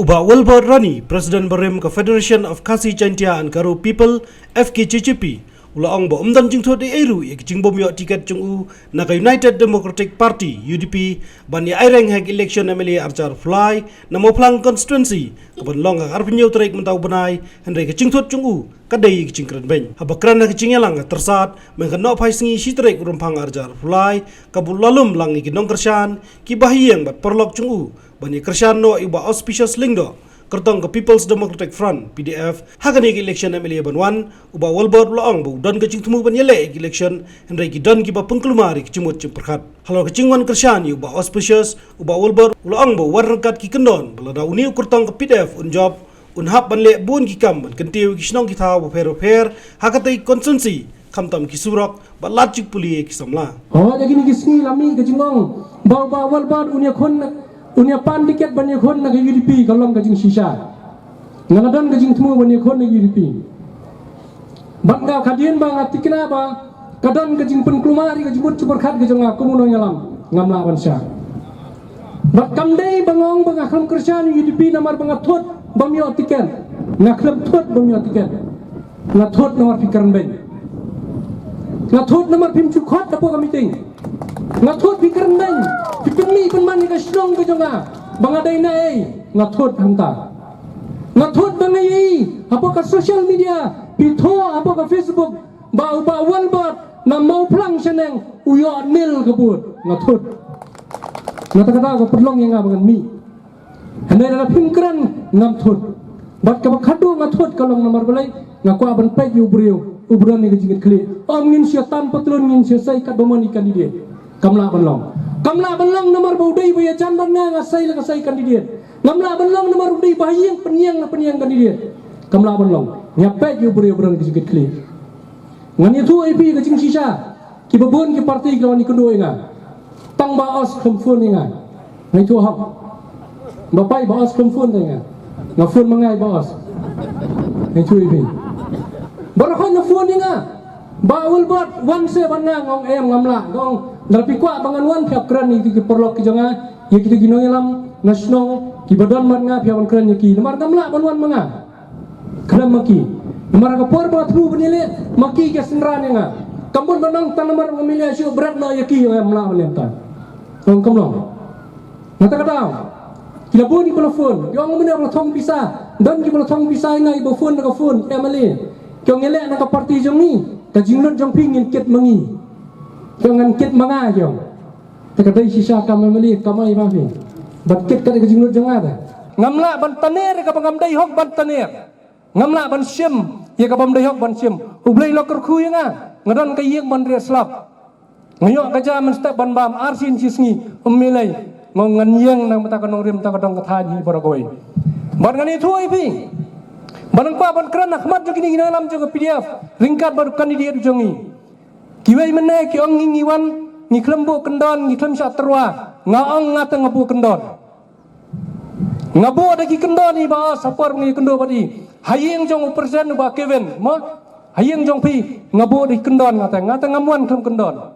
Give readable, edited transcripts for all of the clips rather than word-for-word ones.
Uba Wilbur Rani, President Barim ke Federation of Khasi Chantia and Karo People, FKCCP, ula ong ba umdan jing thot eru ye jing bom yo tiket jung u na ka United Democratic Party UDP ban ya aireng hak election MLA Archar Fly na mo plang constituency ka ban long ka arpinyo trek mentau banai henry ka jing thot jung u kadai ka jing kran ben habakran na ka jing yalang tersat men ka no phai singi si trek rumpang Archar Fly ka bulalum lang ki nong kershan ki bahieng bat perlok jung u ban ya kershan no iba auspicious lingdo kertong ke People's Democratic Front PDF hakani election MLA banwan uba walbor laong bu don kecing temu ban yele election henry ki don ki ba pengkelumari ki cimut cimperkat halo kecingwan kersan uba auspicious uba walbor laong bu warkat ki kendon belada uni kertong ke PDF unjob unhap ban le bun ki kam ban kentiu ki snong ki thaw bu fer hakatai konsensi kamtam ki surok balat cik puli ki samla jadi ni kisni lami kecingong ba walbor unia khon unia pan tiket banyak khon na UDP kalong kajing sisa ngaladan kajing temu banyak khon na UDP bangga kadian bang atikna ba kadan kajing penkelumari kajing but superkhat kajing aku muno nyalam ngamla bansa bat kamdei bangong bang akham kersan UDP namar bang athot bamyo tiket ngakhlem thot bamyo tiket ngathot namar fikran ben ngathot namar pim chukhot apo kamiting ngathot fikran ben pikirni penman ka strong ka jonga bangaday na ngathot hanta ngathot bangai apa ka social media pitho apa ka Facebook ba walbot na mau plang seneng uyo nil kabut ngathot ngata-kata ka perlong yang abangan mi handai na pingkran ngathot bat ka khadu ngathot kalong nomor balai ngaku aban pay ubrio ubran ni jingit kli ngin syaitan patlon ngin syai kat bamani kandidat kamla banlong nomor baudai baya jandan nga ngasai la kasai kandidat kamla banlong nomor udai bahiyang penyang kandidat kamla banlong nyapet yu buri berang disugit kli ngan itu IP ke jing sisa ki babon ki parti lawan ikondo nga tang baos khomfun nga ngai tu hak bapai baos khomfun nga ngafun mangai baos ngai tu IP barakon ngafun nga baul bot wan se banang ngong em ngamla ngong tapi kuat bangan wan pihak keran ni ki perlok ki jonga ye kita ginong yalam nasional ki badan mat nga pihak keran ki nomor gamla banwan manga keram maki nomor ka por ba thru benile maki ke senran nga kambun banang tan nomor memilih syu berat no ye ki yang mla balenta ngong kamlong ngata kata kila boni telefon yo ngomene ba thong bisa dan ki ba thong bisa nga ibo phone ka phone emale kyong ele na ka parti jong ni ka jingnot jong pingin ket mangi jangan kit manga jong tekadai sisa kamali kamai mafi bat kit kada kajingut jong ada ngamla ban taner ka pangamdai hok ban taner ngamla ban sim ye ka pamdai hok ban sim ublai lokor khu nga ngadan ka yeng ban re slap ngayo ka ja man step ban bam arsin sisngi umilai ngongan yeng nang mata kanong rim ta kadong kathaji boragoi ban ngani thuai pi ban pa ban kran ahmad jog ni ginalam jog PDF ringkat baru kandidat jongi kiwai menai ki ong ngiwan ni klembo kendon ni klem satrwa ngaong ngata ngabu kendon ngabu ada ki kendon ni ba sapor ngi kendo badi hayeng jong presiden ba Kevin mo hayeng jong pi ngabu di kendon ngata ngamuan klem kendon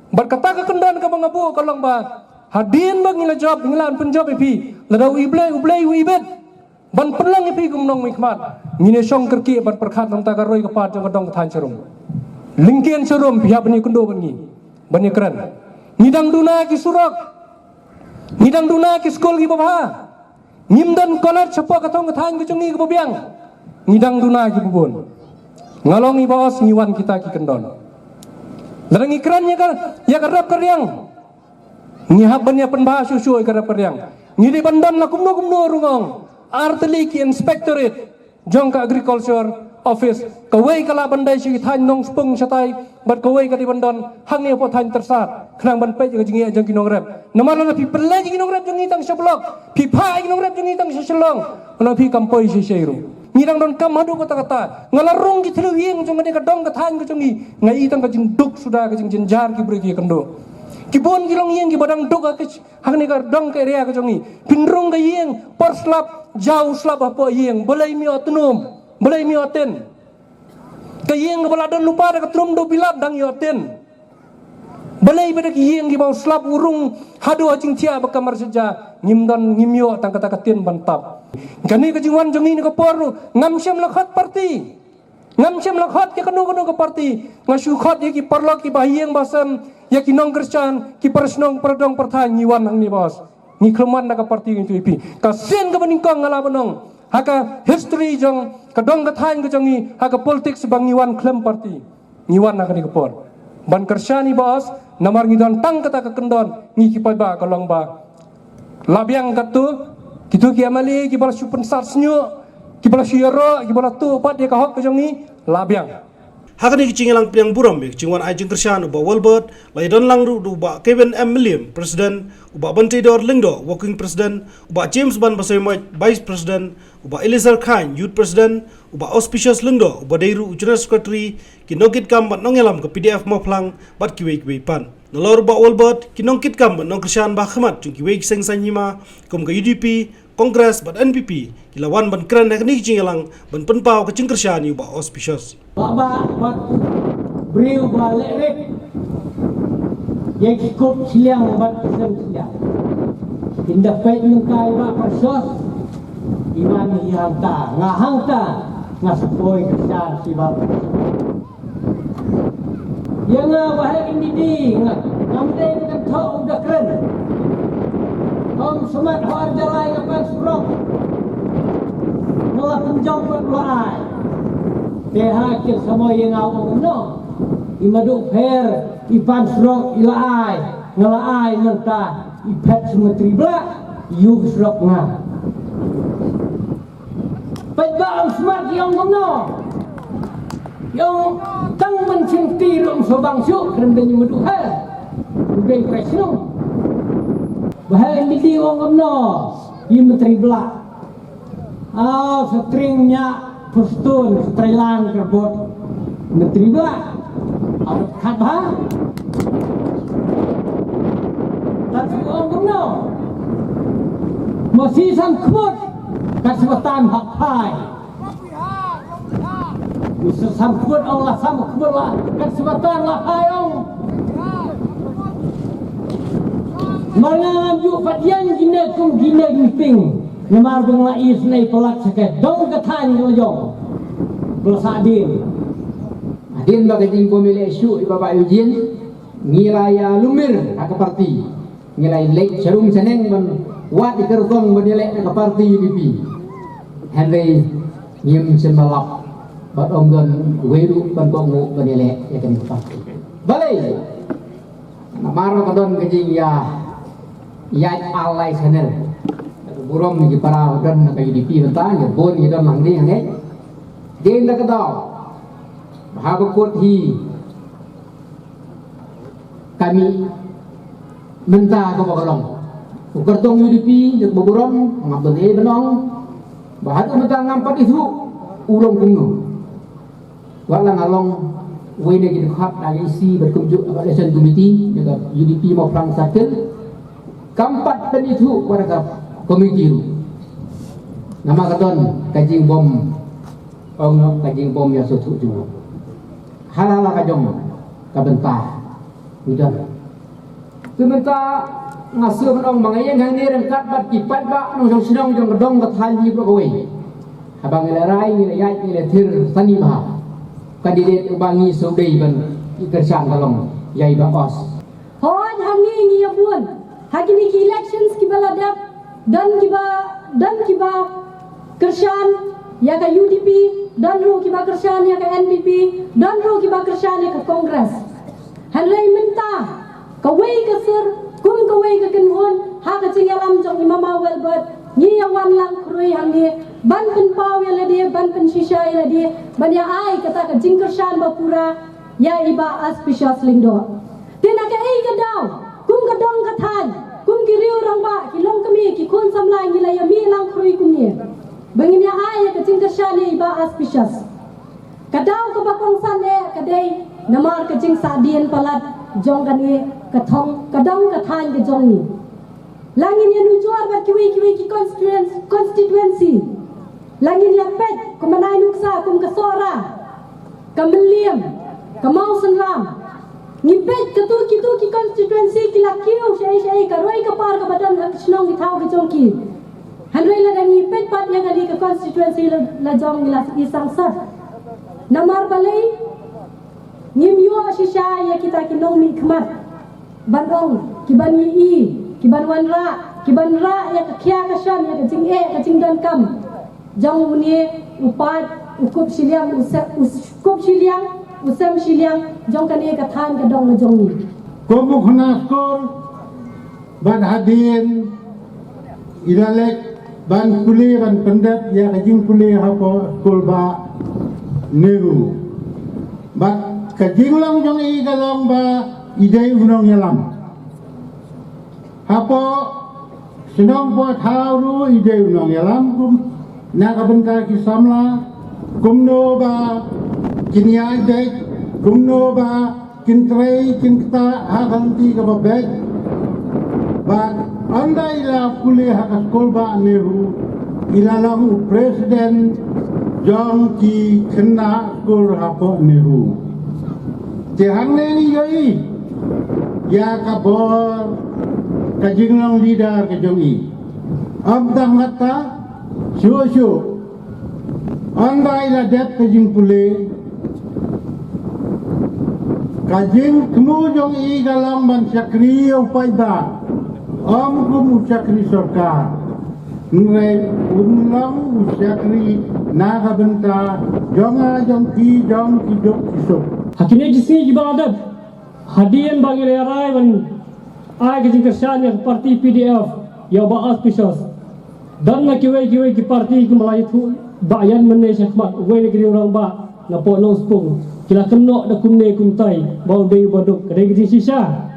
berkata ke kendon ka ngabu kalong ba hadin bang ngila job ngilan penjob pi ladau iblai wibet ban pelang pi gumnong mikmat ngine song kerki ban perkhat nam ta garoi ka pa jong dong than serum lingkian serum pihak bani kundo bani keren ngidang duna ki surok ngidang duna ki skol ki babha ngimdan kolat sepo katong kathang ki chungi ki babiang ngidang duna ki bubun ngalongi baos ngiwan kita ki kendon larang ikran ya karap karyang ngihab bani penbahas susu karap karyang ngidi bandan la kumno rungong arteli ki inspectorate jong ka agriculture office kawai kala bandai si than nong spung satai bat kawai ka di bandon hang ni po than tersat khnang ban pe jeng jingi jeng kinong rep nomor la pi pelai jeng kinong rep jeng tang seblok pi pha kinong rep jeng tang seselong ono pi kampoi si seiru ngirang don kam hadu kata ngalarung ki thlu yeng jeng ka dong ka than ka jongi ngai tang ka jeng duk sudah ka jeng jenjar ki bre ki kendo kibon kilong yeng ki badang duk ka hang ni ka dong ka area ka jongi pinrung ka yeng por slap jauh slap apa yeng bolai mi otunum boleh mi oten kayeng baladan lupa ada ketrum do bilap dang yoten boleh pada kiyeng di bawah slap urung hadu acing tia bakamar saja ngimyo tang kata katin bantap kani ka jingwan jongi ni ka pornu ngam syam lakhat parti ngam syam lakhat ke kanu ka parti ngasu khat ye ki parlok ki bahieng basam ya ki nong Kristen ki persnong perdong perthan nyiwan hang ni bos ni kleman na ka parti ngi tuipi ka sen ka beningkong ngala benong haka history jong kadong kathain ka jongi haka politik sebang nyiwan klem parti nyiwan na ka ni ka por ban kersyani bos namar ngidon tang kata ka kendon ngi ki ba ka long ba labiang katu kitu ki amali ki bala supen sat snyo ki bala syiro ki bala tu pat dia ka hok ka jongi labiang Hakani kicing lang piang buram kicingwan ai jengkershan uba Walbert lai don lang ru uba Kevin M William president uba Bante Dor Lingdo working president uba James Ban Basoy vice president uba Eliezer Khan youth president uba Auspicious Lingdo uba Deiru general secretary kinokit kam bat nongelam ke PDF moplang bat kiwe pan nolor uba Walbert kinongkit kam bat nongkershan ba khmat chung kiwe seng sanyima kom ke UDP Kongres bat NPP kilawan ban kran hakani kicing lang ban penpau ke jengkershan uba Auspicious Baba buat beriu balik rek yang cukup siang buat siang tindak baik mengkai bak persos iman yang ta ngahang ta ngasupoi kesan si bab yang bahaya ini di ngamde dengan thau udah keren om semat har jalai ngapan surok malah penjong buat laai Tehakir sama yang awak no, imaduk fair, ipan serok ilai, ngelai mentah, ipat semua tribla, yuk serok ngah. Pegawai smart yang no, yang tang mencinti rom sobang syuk kerendanya imaduk fair, udah presno. Bahaya ini di orang no, imatribla, setringnya. Pustun Thailand kerbot menteri bah awak khabah tapi orang no masih sang kemut kesempatan hak hai bisa sang kemut Allah sama kemut lah kesempatan lah hai orang malam yuk fadian gina kum gina giping Namar bengla isnai pelak sakit dong katanya lojong belasadin adin bagi jing pemilih isu di Bapak Eugene ngiraya lumir ke parti ngirai lek cerung seneng men wat di kertong menilai ke parti UDP Henry ngim semalap bat onggon weru ban bongo menilai ya ke parti balai namar kadon kejing ya alai channel burom ni para dan nak UDP bentang ya bon ni dan mangni hang den dak daw bahagakot hi kami menta ko bagalong ukartong UDP dak burom ngabde benong bahadu menta ngampat itu ulong kungno wala ngalong wene gid khat dari isi berkunjuk election committee jaga UDP mau perang sakil kampat dan itu warga komiti nama katon kajing bom ong kajing bom yang susu juga halal kajong kabentah udah sementara ngasuh ong bangayan hang ni rengkat bat kipat ba nong jong sinong jong gedong kathali bro kowe abang lerai ni yai ni letir sani bah kandidat ubangi sodei ban ikersan kalong yai ba os hon hangi ngi yabun hakini ki elections ki baladap dan kiba kersan ya ke UDP dan ru kiba kersan ya ke NPP dan ru kiba kersan ya ke Kongres hanlai mentah kawai ke sur kum kawai ke kenhon ha ke cingalam jong imama Walbert ni yawan lang krui hangi ban pen pau ya le dia ban pen shisha ya dia ban ya ai kata ke jing kersan bapura ya iba Auspicious Lingdo tina ke ai ke daw kum ke dong ke than kum kiriu rang ba kilong kami ki kun samlai ngila ya mi lang krui kum ni bangin ya ai ke cing kershani ba Auspicious kadau ke bakong san e kadai namar ke cing sadien palat jong kan e kathong kadang kathan ke jong ni langin ya nujuar ba kiwi ki constituency langin ya pet kumanai nuksa kum kasora kameliam kamau senram ngipet ketu ki constituency kila kiu syai karoi kapar ke badan hak snow jong di thau ke jong ki handrai la dangi pet pat yang ali ke constituency la jong la isang sat namar balai ngim yu asisha ya kita ki nong mi khmat banong ki ban yi ki ban wan ra ya ka khia ka shan ya ka jing e ka jing dan kam jong uni upat ukup siliang usam siliang jong kan e ka than ka dong la jong ni Komu khana skor ban hadin ilalek ban kuli ban pendat ya kajing kuli hapo skol ba neru ba kajing lang jong i galong ba idai unong yalam hapo sinong po thauru idai unong yalam kum nakabenka ki samla kumno ba kinyai dek kumno ba kintrei kinkta haganti ka babek ba andai la kuli hak skol ba neru ilalang presiden jong ki kena skol hapo neru tehang ni yoi ya kabor kajinglong leader ke jongi amdang ngata syo andai la dep kajing pule kajing kemujung i galang ban syakri upai ba kum syakri sarkar ngai ulang syakri naga benta jonga jongki jok kisok Hakini jisi ibadat hadian bagi lerai ban ai ke jingkersan yang parti PDF ya ba auspicious dan na kiwe ki parti ke Melayu tu bayan menai syakmat we negeri orang ba na po no spung kila kenok da kumne kumtai bau dei baduk kedai ke sisa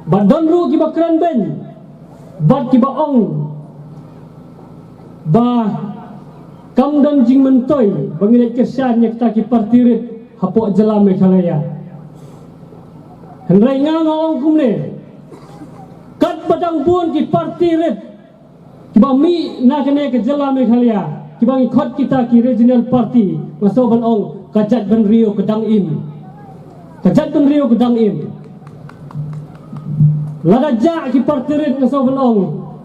badan ru ki bakran ben bad ki baong ba kam dan jing mentoi bangile kesan yak ta ki parti rit hapo jela Meghalaya hendrai ngangong kumne kat badang bun ki parti rit ki ba mi na kene ke jela Meghalaya ki bang khot kita ki regional party masoban ong kajat ben Rio kedang im lada ja ki parti rit masoban ong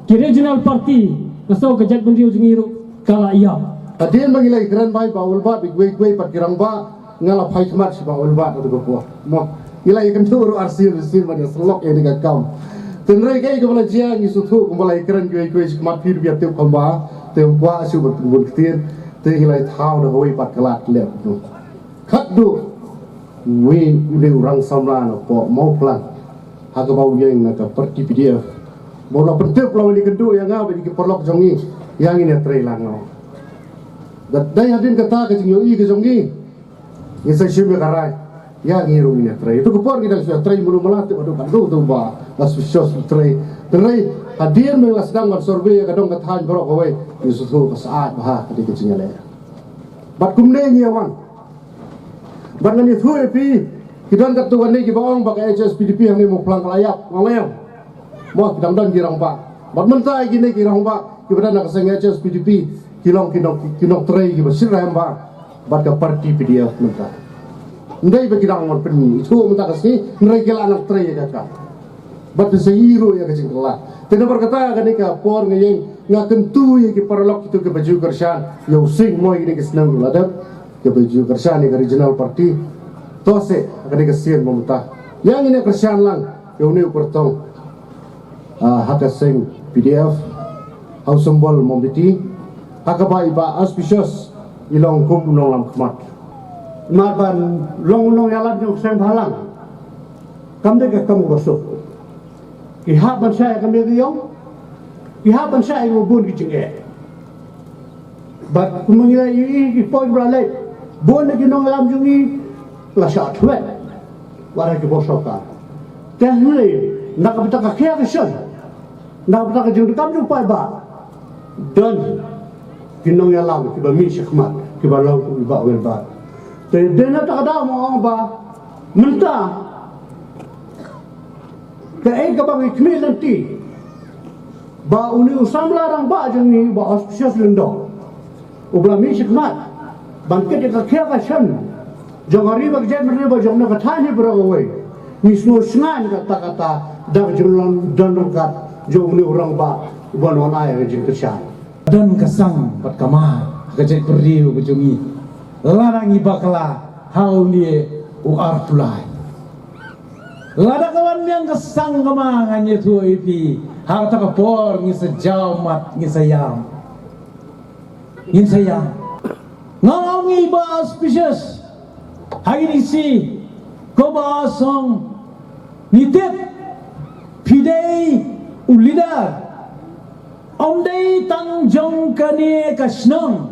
ki regional party maso kajat ben Rio jingiru kala iya adien mangilai kran bai baul ba bigwe patkirang ba ngala phai khmat si baul ba to ko mo ilai kan turu arsil ban slok ini ka kam tenrai kai ko bala jia ngi su thu ko bala kran gwe khmat phir biat te khomba te kwa su bun ktir te hilai thau da hoi pat kalat le tu khat du we de urang samla no po mau plan ha ka bau yeng na ka parti PDF mo la pentep lawan ni kendu yang ngau di perlok jongi yang ini trei lang no dai hadin kata ke jingo i ke jongi ni sai shime karai ya ngi ru ni trei tu ko por kita sudah trei mulu malat tu kan tu ba las sos trei hadin me las dang survey ka dong ka than bro ko we ni su thu ka saat ba ka ke jingale bat kumne ni awan bat ngani thu e pi kidan ka tu ni ki baong ba ka HSPDP yang ni mo plang kalayak ngawem mo kidang don girang ba bat mentai gini girang ba ki badan ka sang HSPDP kilong trei ki basir ram ba bat ka parti PDF mentai ndai ba kidang mon pen itu mentai ka si ndai kila anak trei ka bat se hero ya ka jingla tena berkata ka ni ka por ngeng ngaken tu ye ki parlok itu ke baju kershan yo sing mo ini ke senang ladap ke baju kershan ni regional party tose ka ni ke sien momta yang ini kershan lang yo ni pertong haka sing PDF haus symbol mombiti haka ba iba auspicious ilong kum nong lam khmat marban long yalan yo sang halang kam de ka kam gosok ihap ban saya kam de yo ihap ban saya mo bun ki jinge bat kumangila i point brale bon ki nong lam jungi la sha thwe wara ki bosoka tehli nak bita ka kya vision nak bita ka jung kam ju pai ba dan ki nong lam ki ba mi shikmat ki ba law ki ba wel ba te dena ta da mo ba minta ke ai ka ba mi nanti ba uni usam larang ba jangi ba auspicious lendo ubla mi shikmat bangket ka kya vision jongari ba jet merne ba jongna ka thani bro we ni sno sngan ka kata dak jurlan dan ka jo ni orang ba iban ona ya jing kesyan Dan kesang pat kama kejek beriu kejungi larang ibakala hau ni uar tulai lada kawan yang kesang kama nganye tu ipi hau tak kapor ngi sejauh mat ngi sayang ngalongi ba auspicious hari ni si ko ba song nitip pidei ulidar Om day tang jong ka ni kasnong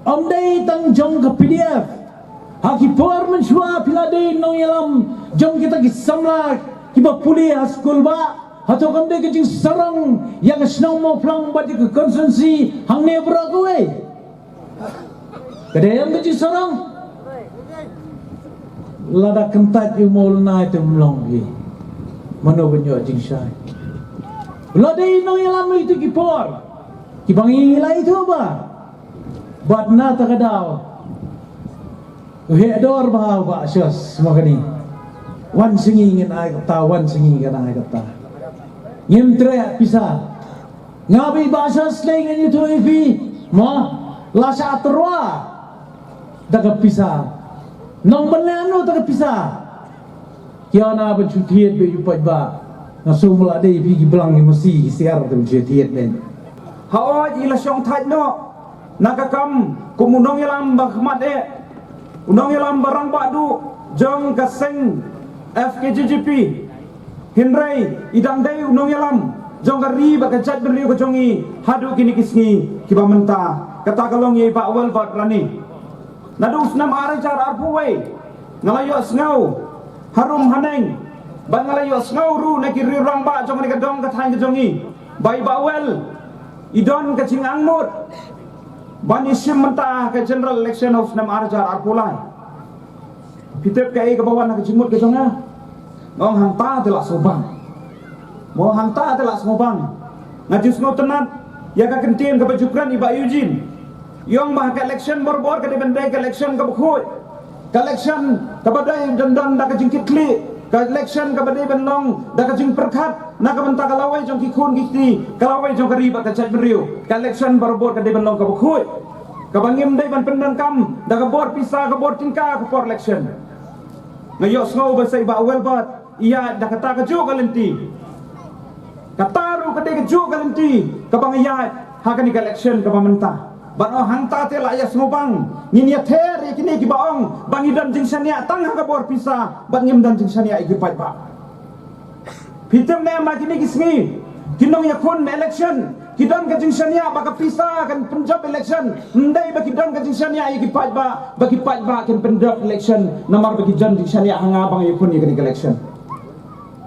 Om day tang jong ka PDF Haki por menshua pila day nong yalam Jong kita kisamla Kiba puli haskul ba Hato kam day kajing sarang Yang kasnong mo plang bati ke konsensi Hang nebra kowe Kadayang kajing sarang Lada kentat yu mol na ito mlong Mano banyo jing syai Ladai nong yalam itu kipor, kibangi ilai itu ba, buat na takadaw, hedor ba asyos makani, wan singingin ay kata, wan singingin ay kata, ngimtre pisa, ngabi ba asyos lengan itu ifi, ma lasa aterwa, daga pisa, nong benlano daga pisa, kiana bercutiet be yupat ba. Nasumul ada pergi belang mesti siar tu jetiet nen. Hawa ila syong thaj no nakakam kumunong yalam bahmat unong yalam barang badu jong kaseng FKJJP Henry idang day unong yalam jong kari bakajat beriu kejongi hadu kini kisngi kiba menta kata kalong ye ba awal bat rani nadu snam arajar arpuwei ngalayo sngau harum haneng Bangalayo ngawru na kiri rang ba jong ni kadong katang kejongi bai bawel idon kacing angmut bani sim mentah ke general election of nam arjar arpulai pitep kai ke bawah nak jimut ke jonga ngong hangta telah sobang mo hangta telah sobang ngajus ngo tenat ya ka kentien ke bajukran iba Eugene yong bah ke election borbor ke dibendai ke election ke bukhoi ke election ke badai dandan dak jingkit kli ka election ka badai benong da ka jing perkat na ka benta kalawai jong ki khun ki kalawai jong kari ba ka chat beriu ka election barbor ka de benong ka bukhoi ka bangim dai ban pendang kam da ka bor pisa ka bor tingka ka for election ngayo sngo ba sai ba wel bat iya da kata ka ju kalenti kataru ka de ka ju kalenti ka bangiyat ha ka ni ka election ka pamenta Bano hangta te la ya smubang nginia ter kini ki baong bangidan jing sania tang ha kabor pisa bangim dan jing sania iki pai ba pitem ne ma kini kisngi kinong ya kon election kidan ka jing sania baka pisa kan Punjab election ndai ba kidan ka jing sania iki pai ba bagi pai ba kan Punjab election namar bagi jan jing sania hanga bang ya kon iki election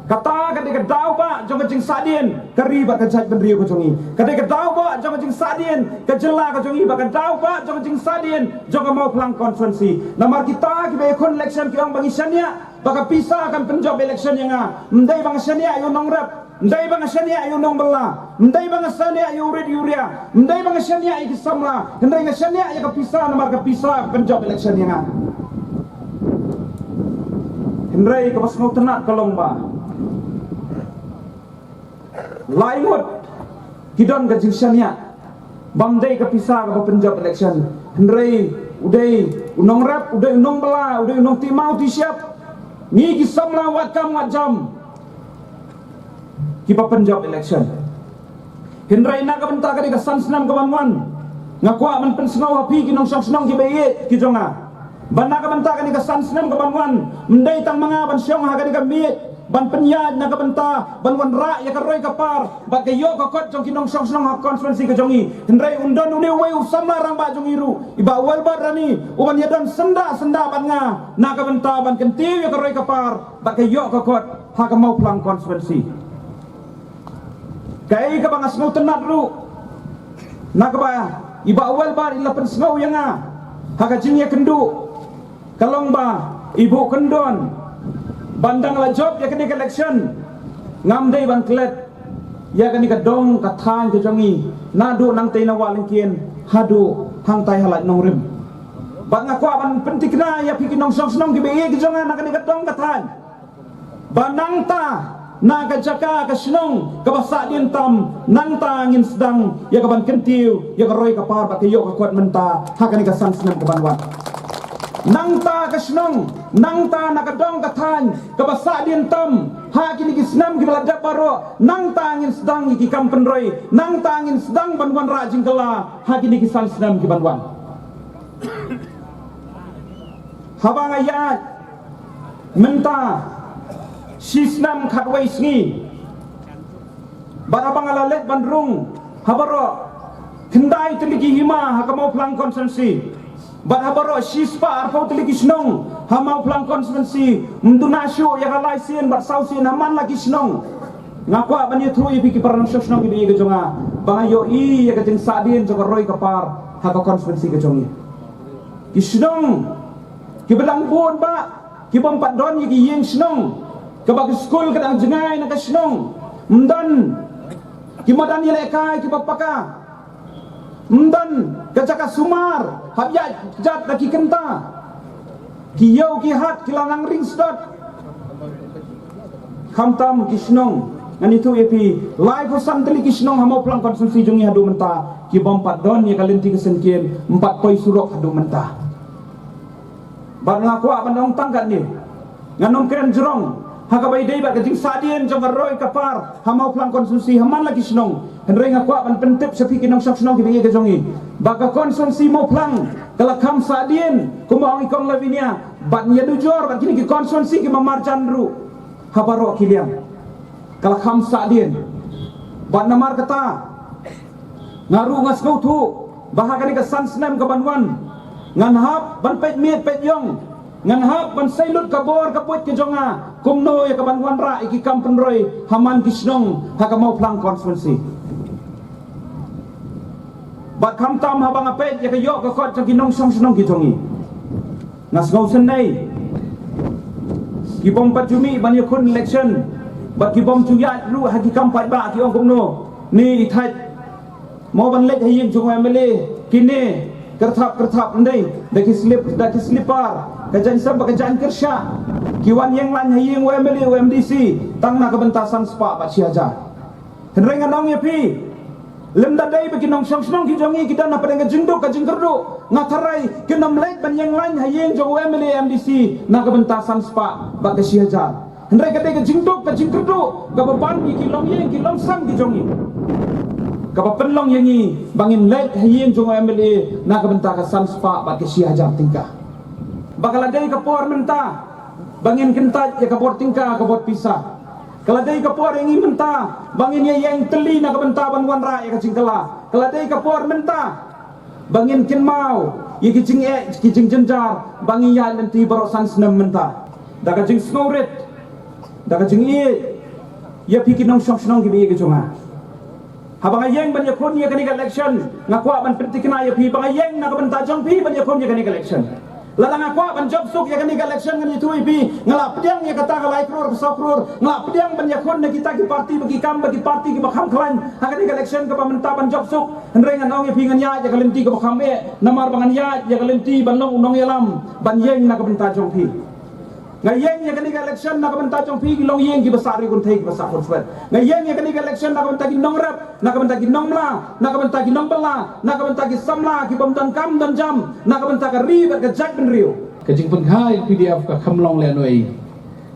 kata ketika dau ba jong jing sadien kari ba kajat bendriu ko jongi ketika dau ba jong jing sadien kajela ko jongi ba dau ba jong jing sadien jong mau pelang konferensi namar kita ki kon election ki ong bangi sania baka pisa kan Punjab election yang ndai bang sania ayo nong rap ndai bang sania ayo nong bela ndai bang sania ayo red urea ndai bang sania ayo samla ndai bang sania ayo ka pisa namar ka pisa Punjab election yang ndai ka pas mau tenat kalong ba Laimut kidon ka jingsania bamdai ka pisa ka Punjab election hendrai udai unong rap udai unong bela udai unong timau ti siap ni ki samla wat kam wat jam ki pa Punjab election hendrai na ka benta ka di ka sansnam ka banwan ngakwa man pensngau hapi ki nong sansnam ki baye ki jonga ban na ka benta ka di ka sansnam ka banwan mendai tang mga ban syong ha ka di ka miet ban penyad na kabenta ban wan ra ya karoy kapar bat kayo kakot jong kinong song konferensi ka jongi hendrai undon uni wei usama rang ba jong iru iba wal bat rani uban yadan senda ban nga na kabenta ban kentiu ya karoy kapar bat kayo kakot ha ka mau plang konferensi kai ka bangas ngau tenat ru na ka ba iba wal bat ila pensngau yang nga ha ka jing ya kendu kalong ba ibu kendon bandang la job ya kini election ngamdai ban klet ya kini ka dong ka thang ke jongi nadu nang teina walengkien hadu hang tai halat nongrim ban ngakwa ban pentikna ya pikin nong song ki be ke jonga nak kini ka dong ka thang banang ta na ka jaka ka snong ka basa din tam nang tangin sedang ya ka ban kentiu ya ka roi ka par ba ka yo ka kuat menta hakani ka sang senam ka banwan nang ta ka snong nang ta na ka dong ka than ka basa din tam hakini ki senam ki balada baro nang tangin sedang ki kampen roi nang tangin sedang banwan ra jingkala hakini ki sang senam ki banwan habang ayat menta sisnam khatwai sngi barabang alalet bandrung habaro kendai teligi hima hakamau plang konsensi bar habaro sispa arpau teligi snong hamau plang konsensi mdunasyo ya kalai sien bar sausin haman lagi snong ngakwa bani thui piki parang snong ini ke jonga bangayo I ya kajeng sadin joka roi kapar haka konsensi ke jongi kisnong kibelang bon ba kibom padon yiki yeng snong kabag school kadang jengai na kasnong mdan kimadan ilekai kibapaka mdan kajaka sumar habya jat laki kenta kiyau kihat kilanang ringsdot khamtam kisnong ngani tu epi live pesan teli kisnong hamau plang konsumsi jungi hadu menta kibom padon ya kalenti kesenkian 4 poi surok hadu menta bar ngakwa bandong tangkat ni nganom keren jerong hakabai dei ba kajing sadien jong roi kapar hamau plang konsumsi haman lagi snong henrei ngakwa ban pentep sepi kinong sok snong gibi ke jongi baka konsumsi mau plang kala kam sadien kumau ikong lavinia bat nya dujor bat kini ki konsumsi ki mamarjan ru habaro kiliam kala kam sadien bat namar kata ngaru ngas ngau tu bahakani ka sansnem ka banwan ngan hap ban pet miet pet yong ngan hap ban sailut kabor kaput ke jonga kumno ya kaban wanra iki kampen roi haman kisnong hakamau plang konferensi bat kamtam habang apet ya kayo ka kot kinong song snong ki jongi ngas ngau senai kibom patjumi ban yakun election bat kibom tuyat lu haki kampat ba ki ong kumno ni ithat mau ban lek hayeng jonga mele kini kertap ndai daki slipar kajan sab kajan kersha kiwan yang lan hayeng WMD WMDC tangna kebentasan spa pak siaja henrengan nong yepi lemda dai bagi nong song ki jongi kita na padang jingdo ka jingkerdo ngatarai kenam lait ban yang lan hayeng jong WMD WMDC na kebentasan spa pak siaja henrei kadai ka jingdo ka jingkerdo ka beban ki long yeng ki long sang ki jongi kapa penlong yangi bangin lait hayeng jong WMD na kebentasan spa pak siaja tingkah bakal ada kapor menta bangin kentat ya kapor tingkah kapor pisah kalau ada kapor yang menta bangin ya yang teli na kabentaban wanra ya kacingkala kalau ada kapor menta bangin kin mau ya kicing jenjar bangin ya nanti barosan senam menta da kacing snowret da kacing ya pikin nong snong gibi ke jonga habang ayeng ban yakon ya kanik election ngakwa ban pentikna ya pi bang ayeng na kabenta jong pi ban yakon ya kanik election lalang aku ban job suk ya kan election kan itu ipi ngelap pedang ya kata kalai kror besakror ngelap pedang ban yakon na kita ki parti bagi parti ki bakham klan akan election ke pamenta ban job suk henrengan ong ipi nganya ya kalenti ke bakham e namar bangan ya kalenti ban long unong yalam ban yeng na kabenta jong pi ngayeng ya kan election na kabenta jong pi long yeng ki besar kun thai ki besar kun swet ngayeng ya kan election na kabenta ki nong rap na kabenta ki nong mla na kabenta ki nong bala na kabenta ki samla ki bamdan kam dan jam na kabenta ka ri ber ka jak ben riu kajing penghai PDF ka khamlong le noi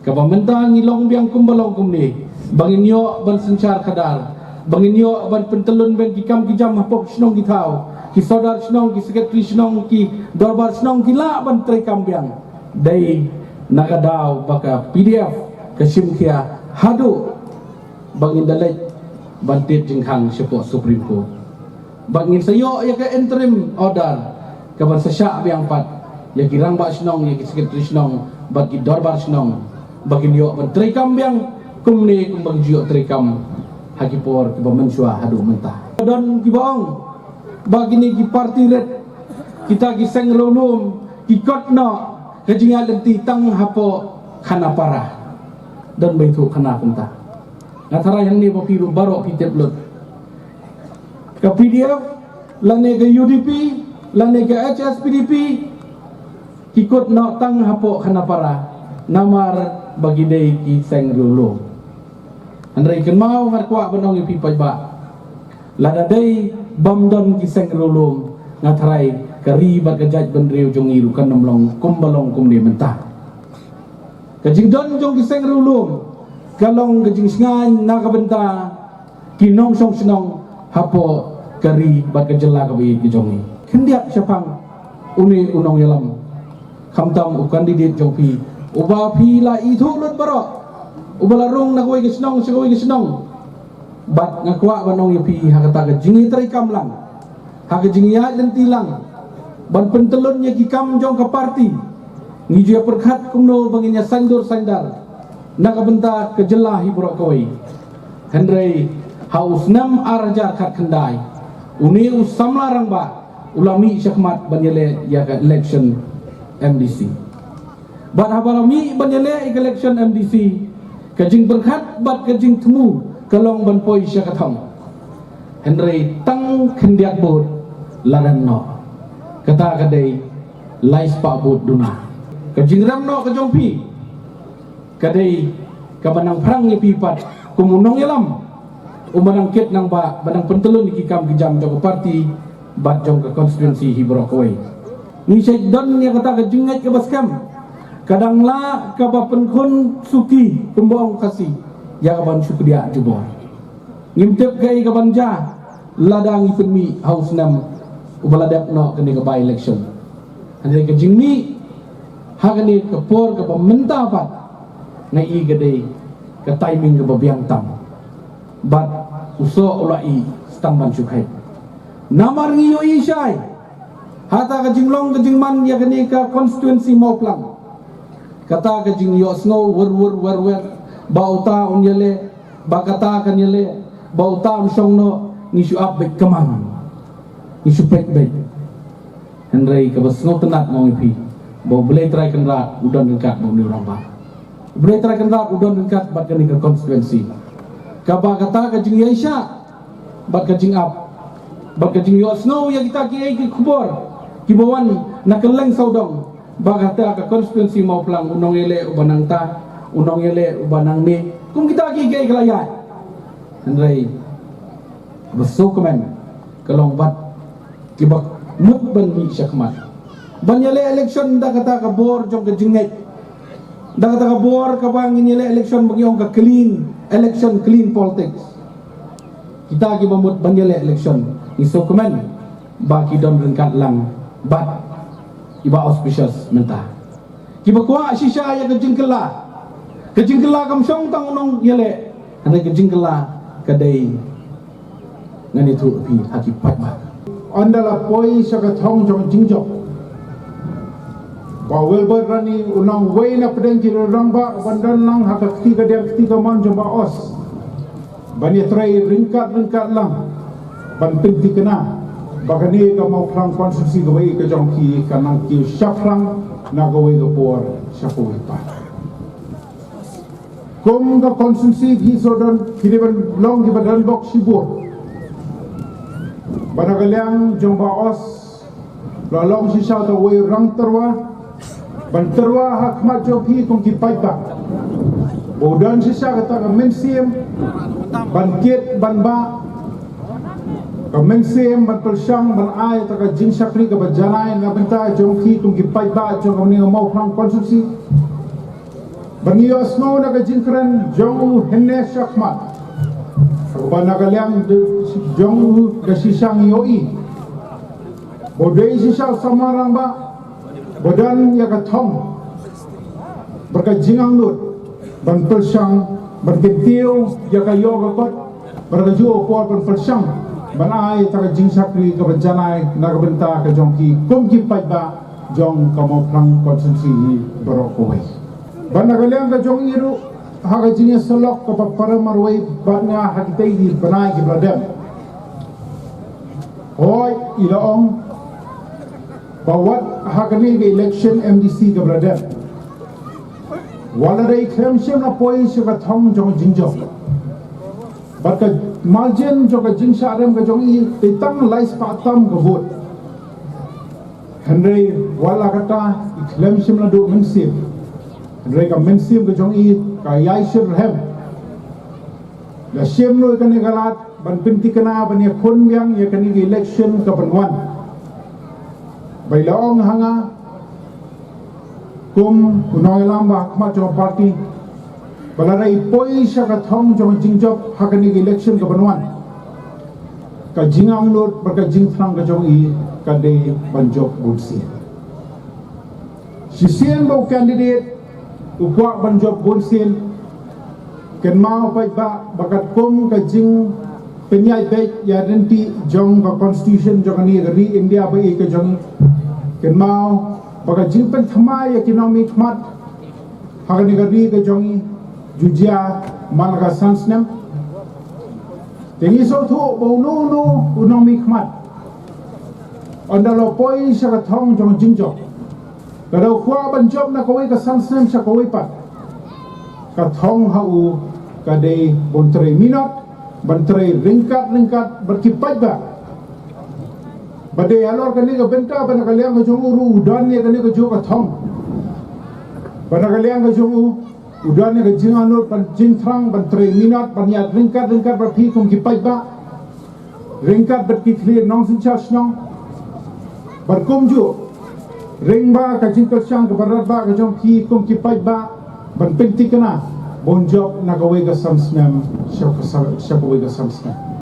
ka pamenta ngilong biang kumbalong kumni bangin yo ban sencar kadar bangin yo ban pentelun ben ki kam ki jam hapok snong ki thau ki sodar snong ki secretary snong ki dorbar snong ki la ban trai kam biang dai nakadaw baka PDF kasim kia hadu bangin dalai bantit jinghang sepo Supreme Court bangin sayo ya ka interim order ka ban sasya biang pat ya kirang ba snong ya secretary snong bagi dorbar snong bagi yo ban trikam biang kumni kumbang jio trikam hakipor ki bamensua hadu mentah don ki baong bagi ni ki party red kita ki seng lolum ki kotno kajinga lenti tang hapo kana para dan baitu kana punta ngatara yang ni papiru baro piteblut ka PDF lane ke UDP lane ke HSPDP kikut no tang hapo kana para namar bagi dei ki seng lulu Andai kan mau ngat kuat benong pi pai ba. Lada dei bam don ki seng rolom ngatrai kari bat kajaj benreu jong iru kan namlong kum balong kum ni mentah. Kajing don jong ki seng rolom kalong kajing singan na ka benta kinong song sinong hapo kari bat kajela ka bi ki jong ni. Kendiak syapang uni unong yalam. Khamtam u kandidat jong pi uba pi la i thu lut barok ubala rong na koi kisnong segoi kisnong bat ngakwa banong yapi hakata ka jingi trai kamlang hak jingi ya lentilang ban pentelon nya ki kam jong ka parti ni jia perkhat kumno banginya sandur sandar na ka benta ke jelah hibrok koi hendrei haus nam araja khat kendai uni usam larang ba ulami syakmat banyele ya ka election MDC bat habarami banyele election MDC kajing berkat bat kajing temu kalong ban poi syakatham Henry tang kendiak bot laran no kata kadai lais pa bot duna kajing ram no kajong pi kadai kabanang perang ni pipat kumunong yalam umanang ket nang ba banang pentelun iki kam kijam jong parti bat jong ke konstituensi hibrokoi ni syed don ni kata kajing ngai ke baskam kadang la kabapen kun suki pembohong kasih ya kaban syukudia jubor ngimtep gai kaban ja ladang ipemi haus nam ubaladap no kene ka by election ande ke jingni hagani ke por ke pementa pat ngai i gede ke timing ke babiang tam bat uso ulai stamban syukai namar ngiyo isai hata ke jinglong ke jingman ya kene ka konstituensi Mauplang kata ke jing yo snow wer bauta unyele bakata kan yele bauta songno ngisu abek kemang ngisu pek Henry ke snow tenat mau ipi bau belai try kan rat udon dekat bau ni orang ba belai try kan rat udon dekat bat kan ke konstituensi kaba kata ke jing Aisha bat ke jing bat ke jing yo snow ya kita ki kubor kibawan nakeleng saudong bagata ka konstituensi Mauplang unong ele ubanang ta unong ele ubanang ni kung kita gigay kalayat Henry beso komen kalong bat kibak mut ban mi syakmat banyale election da kata ka bor jong ka jingay da kata ka bor ka bangin ele election bagyong ka clean election clean politics kita gi mamut banyale election iso komen baki don rengkat lang bat iba auspicious mentah kiba kwa shisha ya kejingkela kam song tang unong yele ane kejingkela kadai ngani tu pi hakipat ba andala poi syakathong jong jingjok bawel berani unong weina pedeng kira ramba bandan lang hak ketiga man jomba os bani trai ringkat lang ban pinti kena bagani ka Mauplang konstitusi gawai ka jong ki kanang ki syafrang na gawai ka por syakoi pa kum ka konstitusi hi sodon kiriban long di badan bok sibur banagalyang jong baos lalong si sa ta way rang terwa ban terwa hak ma jong ki kum ki paita bodan si sa kata ka mensim ban kiet ban ba Kamensim berpersang berai tak jing sakri ke berjalan ngabenta jongki tungki pai ba jong kami Mauplang konsumsi banios mau nak jing keren jong henne syakmat banagaliang jong dasisang yoi bodai sisa samarang ba bodan ya katong berkajingang lut berpersang berketiu ya kayo kakot berkaju por berpersang banai tak jing sakri ke berjanai nak benta ke jongki kumki pai ba jong ka Mauplang konsumsi berokoi banagaliang ke jong iru hak jingnya selok ke para marwai banya hakitai di banai ke bladem hoi ilaong bawat hak ni ke election MDC ke bladem wala dai klem shem na poi syaka thong jong jingjok baka margin joka jingsha rem ka jong i tang lais patam ka vote Henry wala kata iklem sim na do mensim Henry ka mensim ka jong i ka yai sir hem la siam noi kan galat ban pinti kana ban ya khon yang ya kan election ka banwan bai laong hanga kum unoi lamba khma jo party balarai poi sha ka thong jo jingjop hakani election ka banwan ka jingang lot ba ka jing thrang ka jong I ka de banjok bunsi si sian bo candidate ukwa banjok bunsin ken mau pai ba bakat kum ka jing penyai baik ya renti jong ka constitution jong ni ri India ba I ka jong ken mau bakat jing pen thamai economic mat hakani ka ri ka jong jujia malga sansnem tengi so thu bo no economic mat ondalo poi sa ka thong jong jingjok kalau kwa banjok na kawai ka sansnem sa kawai pat ka thong hau ka de bontre minot bantre ringkat berkipat ba bade alor kani ka benta bana kaliang ka jong uru udan ne kani ka jo ka thong bana kaliang ka jong udan ne ka jinganur pan jing thrang bantre minot banya ringkat berpi kum kipat ba ringkat berkithli nong sin chas nong berkum ju ring ba ka jing ka chang ka barat ba ka jong ki kum kipat ba ban penti kana bonjok na kawai ka samsnam siya kawai ka samsnam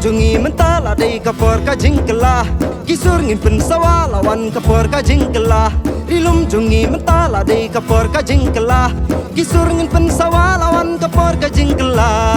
Jungi mentala dei kapor ka jingkela kisur ngin pen sawalawan kapor ka jingkela rilum jungi mentala dei kapor ka jingkela kisur ngin pen sawalawan kapor ka jingkela